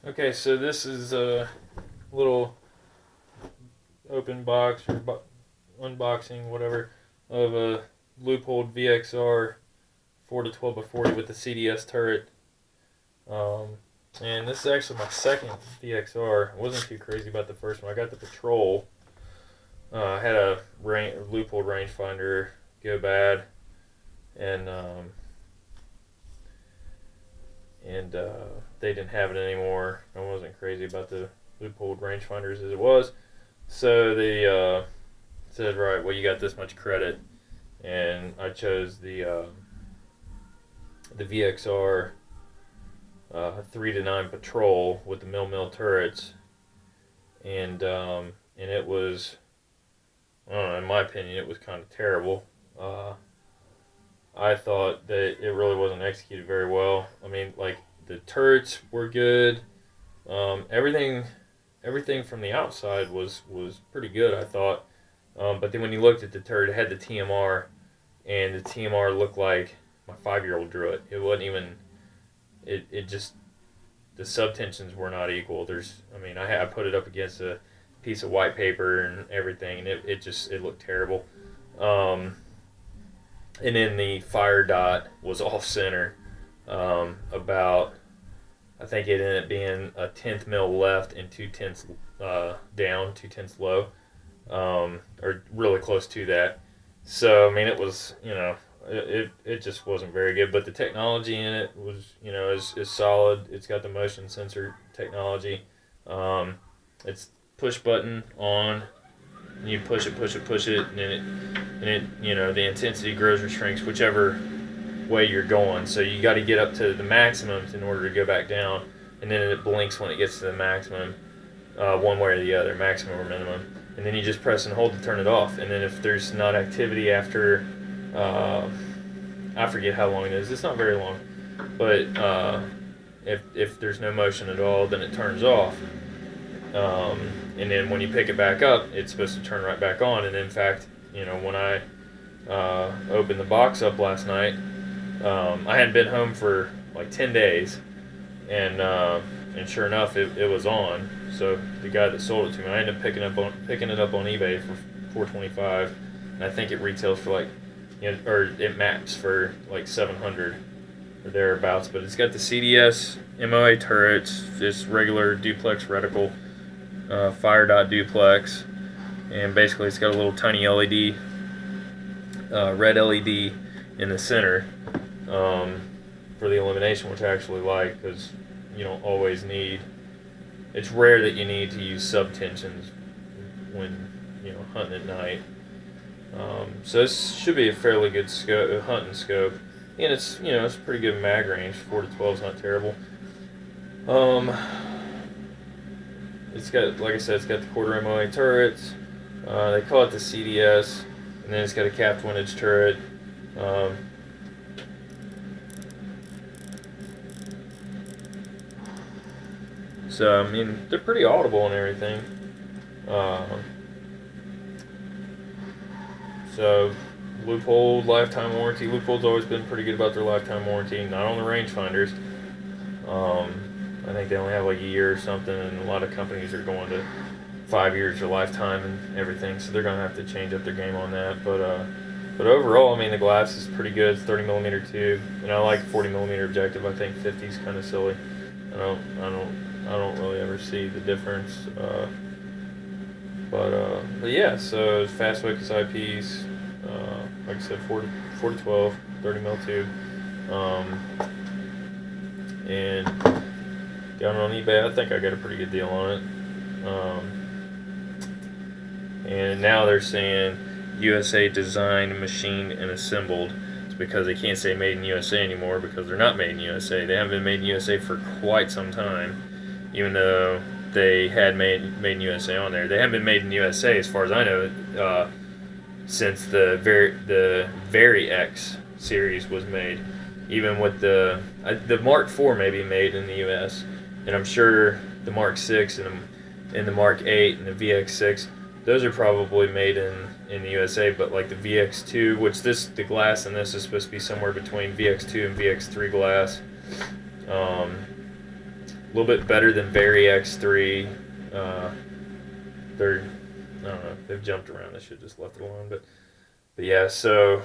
Okay, so this is a little open box or unboxing, whatever, of a Leupold VX-R 4 to 12 by 40 with the CDS turret. Um, and this is actually my second VX-R. I wasn't too crazy about the first one. I got the Patrol. I had a Leupold rangefinder go bad, and they didn't have it anymore. I wasn't crazy about the Leupold rangefinders as it was. So they said, right, well, you got this much credit, and I chose the VXR 3 to 9 Patrol with the mil turrets, and it was, I don't know, in my opinion, it was kind of terrible. I thought that it really wasn't executed very well. I mean, like, the turrets were good. Everything from the outside was pretty good, I thought. But then when you looked at the turret, it had the TMR, and the TMR looked like my 5-year-old drew it. It wasn't even. It just, the subtensions were not equal. I put it up against a piece of white paper and everything, and it looked terrible. And then the fire dot was off center, about, I think it ended up being a 1/10 mil left and 2/10 down, 2/10 low, or really close to that. So I mean, it was, it just wasn't very good. But the technology in it was, is solid. It's got the motion sensor technology. It's push button on. You push it, and the intensity grows or shrinks whichever way you're going. So you got to get up to the maximums in order to go back down, and then it blinks when it gets to the maximum, one way or the other, maximum or minimum. And then you just press and hold to turn it off. And then if there's not activity after, I forget how long it is. It's not very long, but if there's no motion at all, then it turns off. And then when you pick it back up, it's supposed to turn right back on. And in fact, when I opened the box up last night, I hadn't been home for like 10 days, and sure enough, it was on. So the guy that sold it to me, I ended up picking it up on eBay for $425, and I think it retails for like, or it maps for like 700 or thereabouts. But it's got the CDS MOA turrets, just regular duplex reticle, fire dot duplex, and basically it's got a little tiny LED, red LED in the center, for the illumination, which I actually like, because you don't always need. It's rare that you need to use subtensions when hunting at night. So this should be a fairly good hunting scope, and it's a pretty good mag range. 4 to 12 is not terrible. It's got, like I said, it's got the quarter MOA turrets. They call it the CDS, and then it's got a capped windage turret. So I mean, they're pretty audible and everything. So Leupold lifetime warranty. Leupold's always been pretty good about their lifetime warranty, not on the rangefinders. I think they only have like a year or something, and a lot of companies are going to 5 years or lifetime and everything, so they're gonna have to change up their game on that. But overall, I mean, the glass is pretty good. It's 30mm tube, and I like 40mm objective. I think 50 is kind of silly. I don't really ever see the difference. But yeah, so it's fast focus eyepiece. Like I said, 4 to 12, 30mm tube. And down on eBay, I think I got a pretty good deal on it. And now they're saying USA designed, machined, and assembled. It's because they can't say made in USA anymore, because they're not made in USA. They haven't been made in USA for quite some time, even though they had made in USA on there. They haven't been made in USA, as far as I know, since the Very X series was made. Even with the Mark IV may be made in the US, and I'm sure the Mark VI and the Mark VIII and the VX6, those are probably made in the USA. But like the VX2, which the glass in this is supposed to be somewhere between VX2 and VX3 glass. little bit better than VX-R. They're, I don't know, they've jumped around. They should have just left it alone. But yeah, so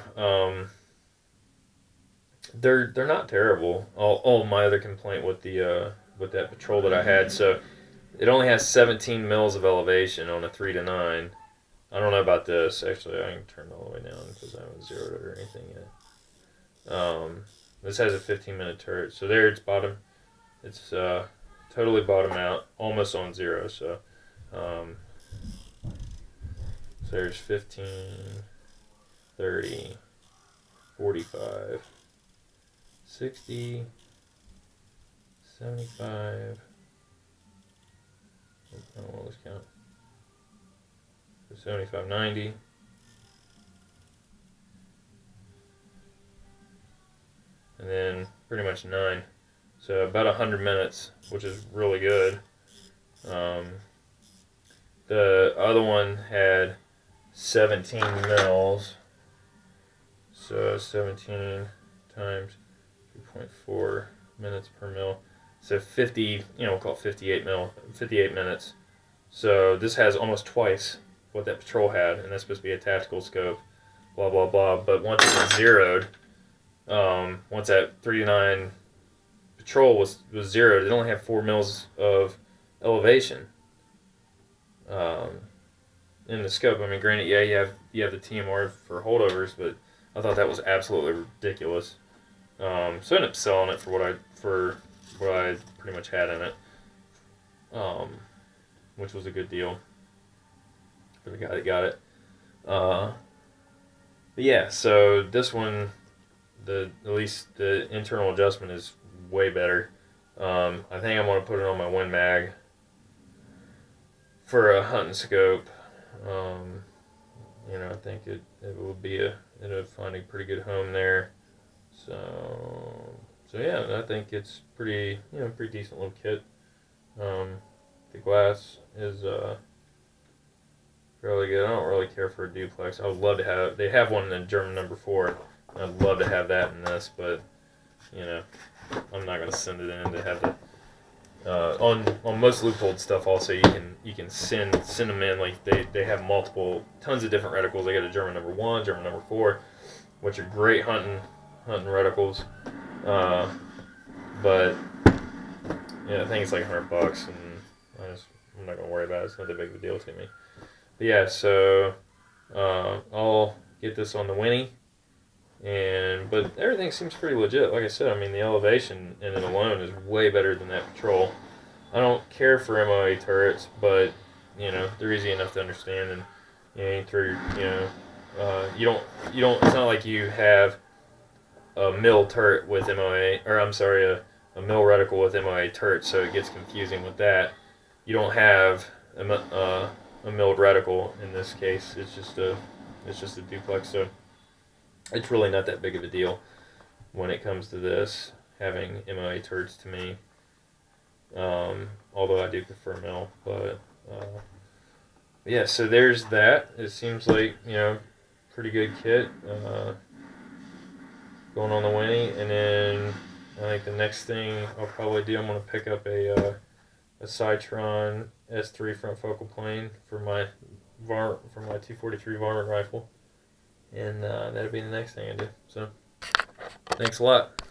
they're not terrible. All my other complaint with that patrol that I had, so it only has 17 mils of elevation on a 3 to 9. I don't know about this. Actually, I can turn it all the way down because I haven't zeroed it or anything yet. This has a 15-minute turret, so there it's bottom. It's totally bottom out, almost on zero. So, so there's 15, 30, 45, 60, 75. I don't want to lose count. 75, 90. And then pretty much 9. So about 100 minutes, which is really good. The other one had 17 mils. So 17 times 3.4 minutes per mil. So 50, we'll call it 58 minutes. So this has almost twice what that patrol had, and that's supposed to be a tactical scope, blah, blah, blah. But once it was zeroed, once that 3 to 9 patrol was zeroed, it only had 4 mils of elevation in the scope. I mean, granted, yeah, you have the TMR for holdovers, but I thought that was absolutely ridiculous. So I ended up selling it for what I pretty much had in it, which was a good deal for the guy that got it. But yeah, so this one, at least the internal adjustment is way better. I think I'm gonna put it on my Win Mag for a hunting scope. I think it it'll find a pretty good home there. So yeah, I think it's pretty decent little kit. The glass is fairly good. I don't really care for a duplex. I would love to have. They have one in the German number 4. I'd love to have that in this, but I'm not gonna send it in to have the. On most Leupold stuff, also you can send them in. Like they have tons of different reticles. They got a German number 1, German number 4, which are great hunting reticles. But yeah, I think it's like $100, and I'm not gonna worry about it. It's not that big of a deal to me. But yeah, so I'll get this on the Winnie. But everything seems pretty legit. Like I said, I mean, the elevation in it alone is way better than that patrol. I don't care for MOA turrets, but they're easy enough to understand, and you throw you don't it's not like you have a mill turret with MOA, or I'm sorry, a mill reticle with MOA turret, so it gets confusing with that. You don't have a milled reticle in this case. It's just a duplex, so it's really not that big of a deal when it comes to this, having MOA turrets to me. Although I do prefer mill, but yeah, so there's that. It seems like, pretty good kit going on the Winnie. And then I think the next thing I'll probably do, I'm going to pick up a Citron S3 front focal plane for my 243 varmint rifle. And that'll be the next thing I do. So, thanks a lot.